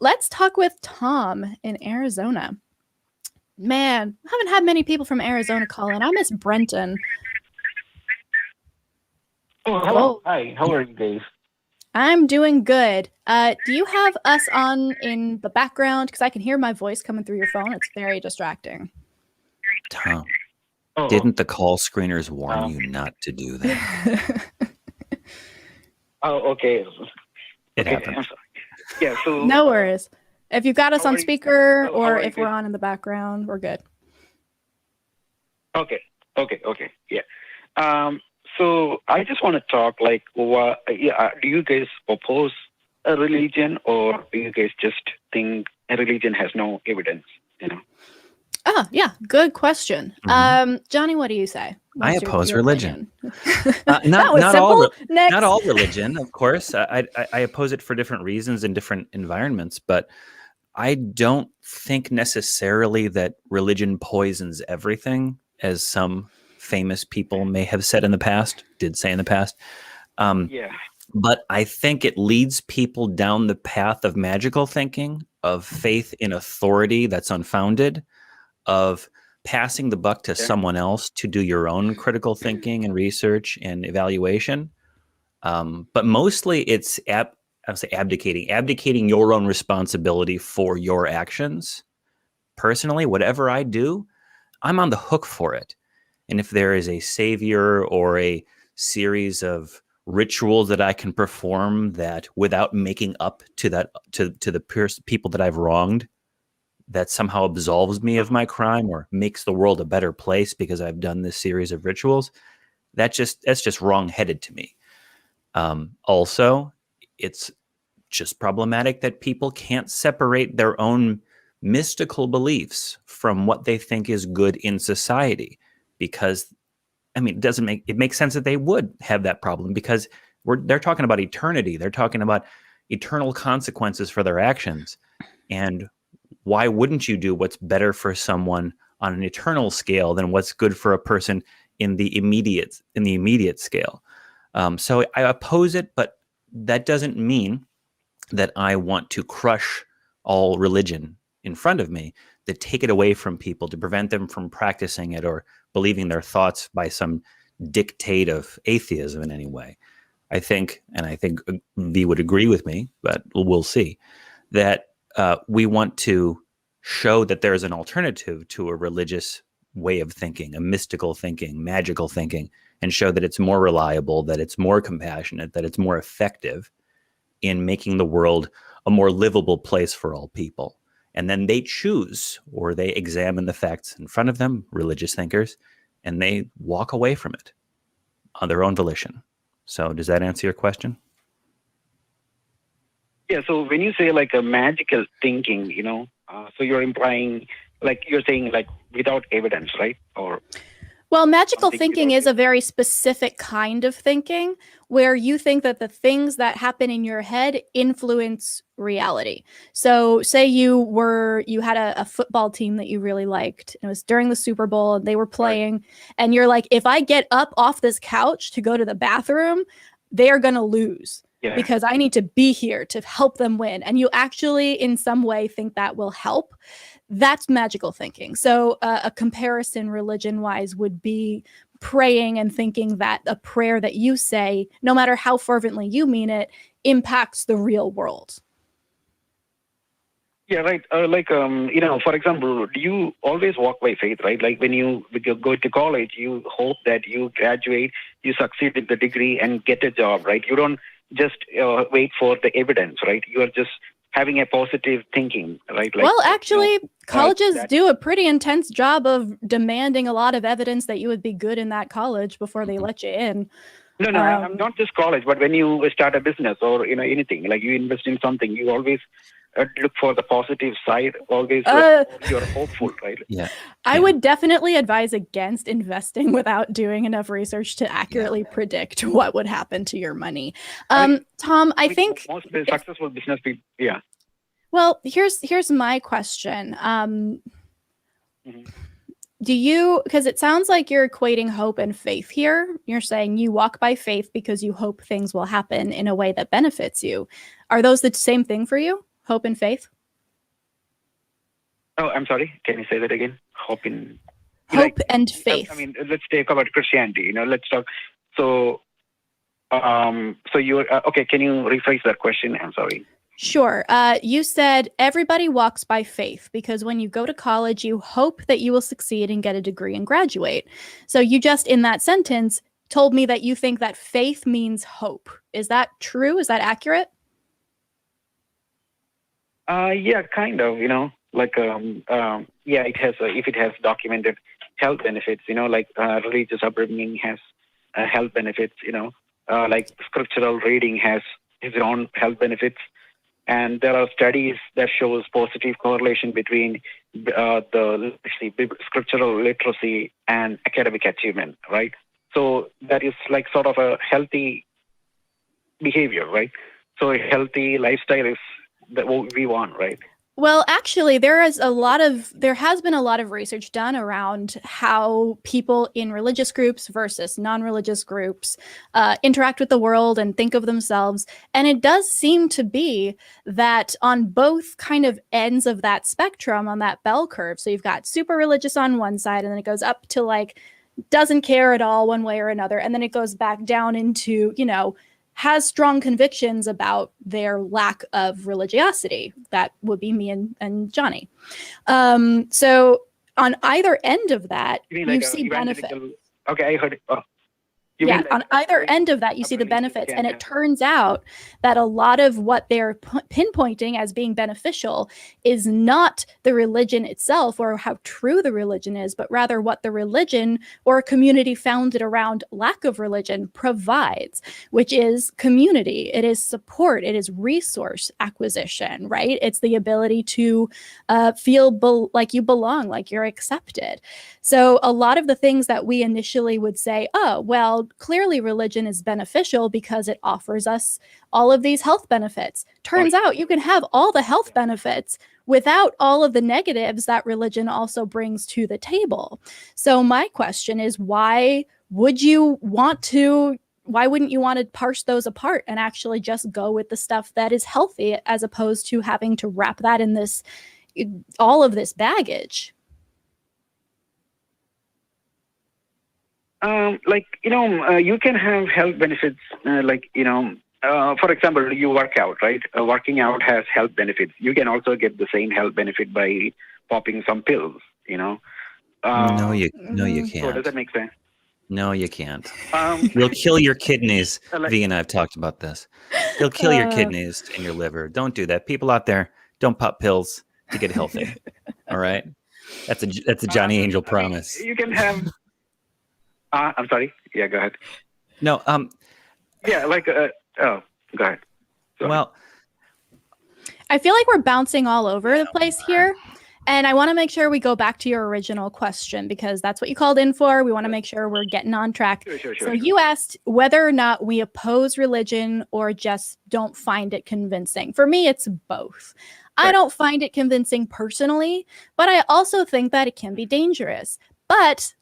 let's talk with Tom in Arizona. Man, I haven't had many people from Arizona call in. I miss Brenton. Oh, hello. Hi. How are you guys? I'm doing good. Do you have us on in the background? Because I can hear my voice coming through your phone. It's very distracting. Tom, didn't the call screeners warn you not to do that? Oh, okay. It happened. Yeah, so... No worries. If you've got us on speaker or if we're on in the background, we're good. Okay. Yeah. So I just want to talk, like, do you guys oppose a religion, or do you guys just think a religion has no evidence, you know? Oh, yeah. Good question. Johnny, what do you say? I oppose religion. Not all religion, of course. I oppose it for different reasons in different environments, but I don't think necessarily that religion poisons everything, as some famous people may have said in the past, did say in the past. But I think it leads people down the path of magical thinking, of faith in authority that's unfounded, of passing the buck to someone else to do your own critical thinking and research and evaluation. But mostly it's abdicating your own responsibility for your actions. Personally, whatever I do, I'm on the hook for it. And if there is a savior or a series of rituals that I can perform that without making up to the people that I've wronged, that somehow absolves me of my crime or makes the world a better place because I've done this series of rituals, that's just wrong-headed to me. Also, it's just problematic that people can't separate their own mystical beliefs from what they think is good in society, because it makes sense that they would have that problem, because they're talking about eternity. They're talking about eternal consequences for their actions. And why wouldn't you do what's better for someone on an eternal scale than what's good for a person in the immediate scale? So I oppose it, but that doesn't mean that I want to crush all religion in front of me, to take it away from people, to prevent them from practicing it or believing their thoughts by some dictate of atheism in any way. I think V would agree with me, but we'll see, that we want to show that there's an alternative to a religious way of thinking, a mystical thinking, magical thinking, and show that it's more reliable, that it's more compassionate, that it's more effective in making the world a more livable place for all people. And then they choose, or they examine the facts in front of them, religious thinkers, and they walk away from it on their own volition. So does that answer your question? Yeah, so when you say like a magical thinking, so you're implying, like you're saying like without evidence, right? Well, magical thinking is a very specific kind of thinking where you think that the things that happen in your head influence reality. So say you had a football team that you really liked. It was during the Super Bowl and they were playing, and you're like, if I get up off this couch to go to the bathroom, they are going to lose. Yeah. Because I need to be here to help them win. And you actually, in some way, think that will help. That's magical thinking. So a comparison religion-wise would be praying and thinking that a prayer that you say, no matter how fervently you mean it, impacts the real world. Yeah, right. For example, do you always walk by faith, right? Like when you go to college, you hope that you graduate, you succeed with the degree and get a job, right? You don't just wait for the evidence, right? You are just having a positive thinking, right? Like, well, actually, colleges do a pretty intense job of demanding a lot of evidence that you would be good in that college before they let you in. No, I'm not just college, but when you start a business or anything, like you invest in something, you always look for the positive side. Always, you're hopeful, right? Yeah. I would definitely advise against investing without doing enough research to accurately predict what would happen to your money. Tom, I think most successful business people, yeah. Well, here's my question. Do you, because it sounds like you're equating hope and faith here. You're saying you walk by faith because you hope things will happen in a way that benefits you. Are those the same thing for you? Hope and faith? Oh, I'm sorry. Can you say that again? Hope And faith. I mean, let's take about Christianity. Let's talk. So, so you okay? Can you rephrase that question? I'm sorry. Sure. You said everybody walks by faith because when you go to college, you hope that you will succeed and get a degree and graduate. So you just, in that sentence, told me that you think that faith means hope. Is that true? Is that accurate? Yeah, kind of. Yeah, it has. If it has documented health benefits, like religious upbringing has health benefits. Like scriptural reading has its own health benefits. And there are studies that shows positive correlation between the scriptural literacy and academic achievement, right? So that is like sort of a healthy behavior, right? So a healthy lifestyle is what we want, right? Well, actually, there has been a lot of research done around how people in religious groups versus non-religious groups interact with the world and think of themselves. And it does seem to be that on both kind of ends of that spectrum, on that bell curve, so you've got super religious on one side, and then it goes up to like doesn't care at all one way or another. And then it goes back down into, has strong convictions about their lack of religiosity. That would be me and Johnny. So on either end of that, you see benefit. Okay, I heard it. Yeah, on either end of that, you see the benefits. And it turns out that a lot of what they're pinpointing as being beneficial is not the religion itself or how true the religion is, but rather what the religion or a community founded around lack of religion provides, which is community. It is support. It is resource acquisition, right? It's the ability to feel like you belong, like you're accepted. So a lot of the things that we initially would say, oh, well, clearly religion is beneficial because it offers us all of these health benefits. Turns out you can have all the health benefits without all of the negatives that religion also brings to the table. So my question is, why wouldn't you want to parse those apart and actually just go with the stuff that is healthy as opposed to having to wrap that in all of this baggage? You can have health benefits, for example, you work out, right? Working out has health benefits. You can also get the same health benefit by popping some pills, No, you can't. So does that make sense? No, you can't. You'll kill your kidneys. V and I have talked about this. You'll kill your kidneys and your liver. Don't do that. People out there, don't pop pills to get healthy. All right? That's a Johnny Angel promise. You can have... I'm sorry. Yeah, go ahead. No. Yeah, go ahead. Sorry. Well, I feel like we're bouncing all over the place here. And I want to make sure we go back to your original question because that's what you called in for. We want to make sure we're getting on track. Sure. You asked whether or not we oppose religion or just don't find it convincing. For me, it's both. Right. I don't find it convincing personally, but I also think that it can be dangerous. But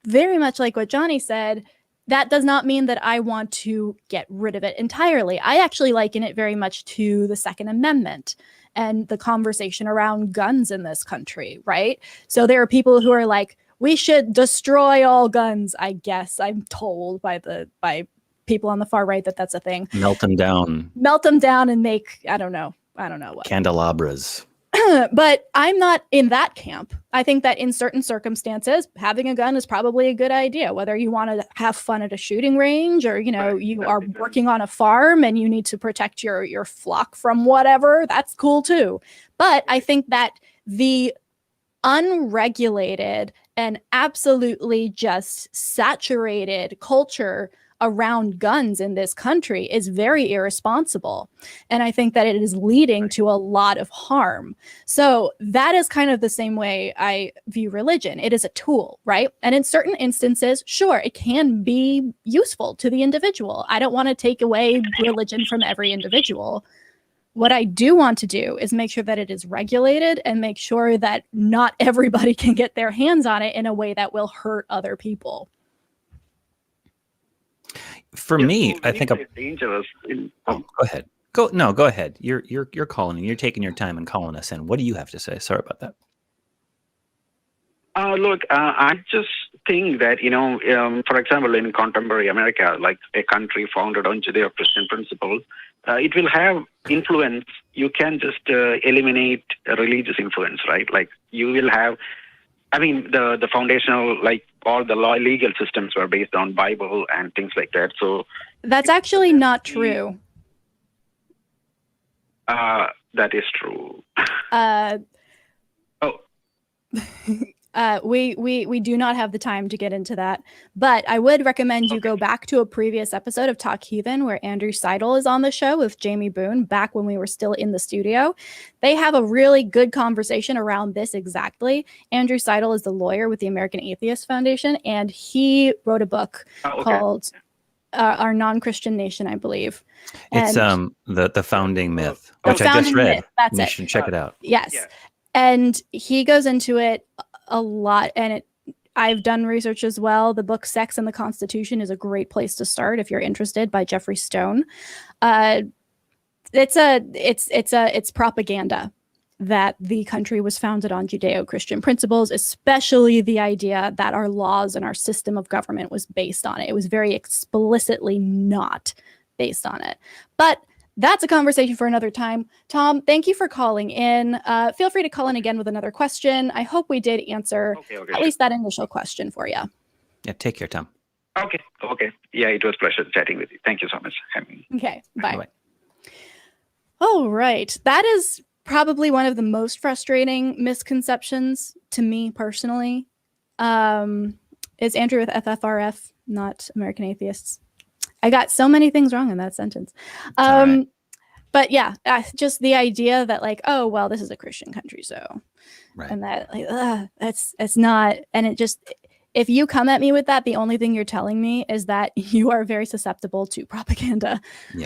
very much like what Johnny said, that does not mean that I want to get rid of it entirely. I actually liken it very much to the Second Amendment and the conversation around guns in this country, right? So there are people who are like, we should destroy all guns, I guess. I'm told by people on the far right that that's a thing. Melt them down and make, I don't know what. Candelabras. But I'm not in that camp. I think that in certain circumstances, having a gun is probably a good idea, whether you want to have fun at a shooting range or, you are working on a farm and you need to protect your flock from whatever. That's cool, too. But I think that the unregulated and absolutely just saturated culture around guns in this country is very irresponsible. And I think that it is leading to a lot of harm. So that is kind of the same way I view religion. It is a tool, right? And in certain instances, sure, it can be useful to the individual. I don't want to take away religion from every individual. What I do want to do is make sure that it is regulated and make sure that not everybody can get their hands on it in a way that will hurt other people. For me, I think it's dangerous. Go ahead. Go ahead. You're calling and you're taking your time and calling us in. What do you have to say? Sorry about that. Look, I just think that, for example, in contemporary America, like a country founded on Judeo-Christian principles, it will have influence. You can just eliminate religious influence, right? Like you will have, the foundational, like all the legal systems were based on Bible and things like that. So that's actually not true. That is true. We do not have the time to get into that, but I would recommend you go back to a previous episode of Talk Heathen where Andrew Seidel is on the show with Jamie Boone back when we were still in the studio. They have a really good conversation around this exactly. Andrew Seidel is the lawyer with the American Atheist Foundation, and he wrote a book called Our Non-Christian Nation, I believe. It's the founding myth, which I just read. Myth. That's you it. should check it out. Yes. Yeah. And he goes into it a lot, and I've done research as well. The book Sex and the Constitution is a great place to start if you're interested, by Jeffrey Stone. It's propaganda that the country was founded on Judeo-Christian principles, especially the idea that our laws and our system of government was based on it. It was very explicitly not based on it. But that's a conversation for another time. Tom, thank you for calling in. Feel free to call in again with another question. I hope we did answer at least that initial question for you. Yeah, take care, Tom. Okay. Yeah, it was a pleasure chatting with you. Thank you so much. Okay, bye. All right. That is probably one of the most frustrating misconceptions to me personally. Is Andrew with FFRF, not American Atheists? I got so many things wrong in that sentence. Right. But yeah, just the idea that like, oh, well, this is a Christian country. So, right. And that like, it's not. And it just, if you come at me with that, the only thing you're telling me is that you are very susceptible to propaganda. Yeah.